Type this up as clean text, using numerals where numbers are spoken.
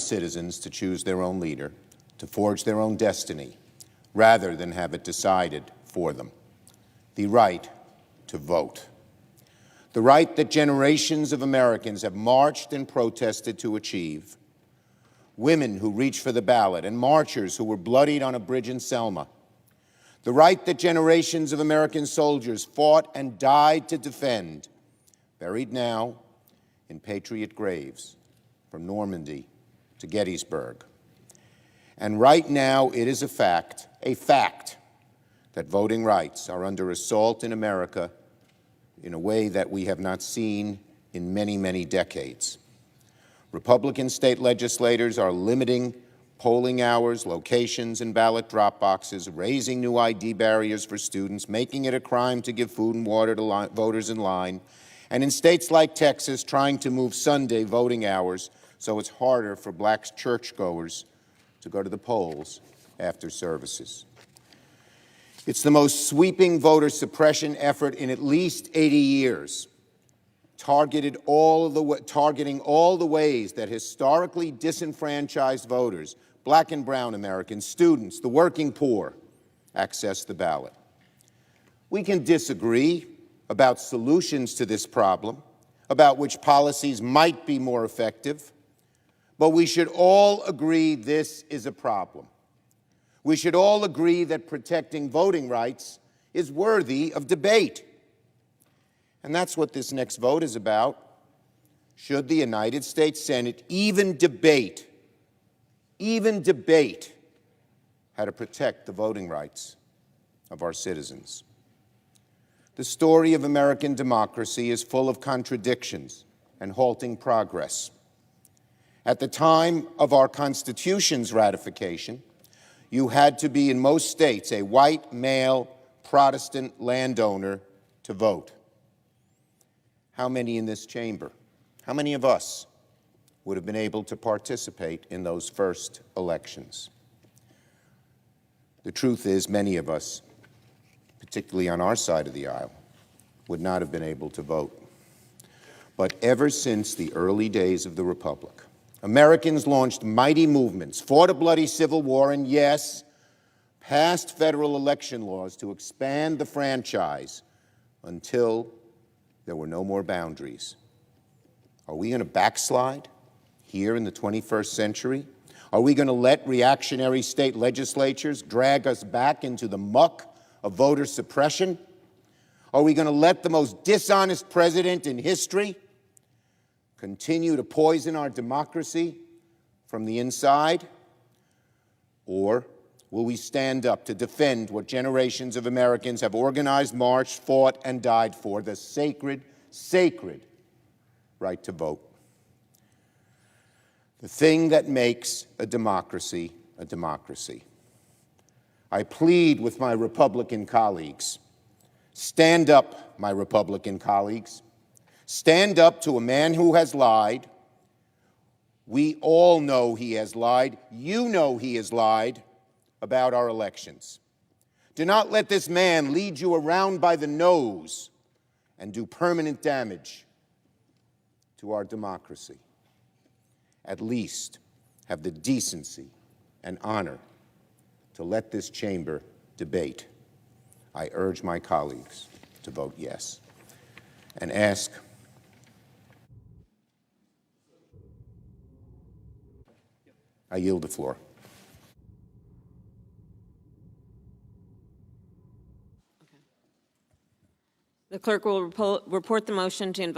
citizens to choose their own leader, to forge their own destiny, rather than have it decided for them. The right to vote. The right that generations of Americans have marched and protested to achieve. Women who reached for the ballot and marchers who were bloodied on a bridge in Selma. The right that generations of American soldiers fought and died to defend, buried now in patriot graves from Normandy to Gettysburg. And right now it is a fact, that voting rights are under assault in America in a way that we have not seen in many, many decades. Republican state legislators are limiting polling hours, locations, and ballot drop boxes, raising new ID barriers for students, making it a crime to give food and water to voters in line, and in states like Texas, trying to move Sunday voting hours so it's harder for black churchgoers to go to the polls after services. It's the most sweeping voter suppression effort in at least 80 years, targeting all the ways that historically disenfranchised voters, black and brown Americans, students, the working poor, access the ballot. We can disagree about solutions to this problem, about which policies might be more effective, but we should all agree this is a problem. We should all agree that protecting voting rights is worthy of debate. And that's what this next vote is about. Should the United States Senate even debate how to protect the voting rights of our citizens? The story of American democracy is full of contradictions and halting progress. At the time of our Constitution's ratification, you had to be, in most states, a white, male, Protestant landowner to vote. How many in this chamber, how many of us would have been able to participate in those first elections? The truth is, many of us, particularly on our side of the aisle, would not have been able to vote. But ever since the early days of the Republic, Americans launched mighty movements, fought a bloody civil war, and yes, passed federal election laws to expand the franchise until there were no more boundaries. Are we going to backslide here in the 21st century? Are we going to let reactionary state legislatures drag us back into the muck of voter suppression? Are we going to let the most dishonest president in history continue to poison our democracy from the inside? Or will we stand up to defend what generations of Americans have organized, marched, fought, and died for, the sacred, sacred right to vote? The thing that makes a democracy a democracy. I plead with my Republican colleagues. Stand up, my Republican colleagues. Stand up to a man who has lied. We all know he has lied. You know he has lied about our elections. Do not let this man lead you around by the nose and do permanent damage to our democracy. At least have the decency and honor to let this chamber debate. I urge my colleagues to vote yes and ask I yield the floor. The clerk will report the motion to invoke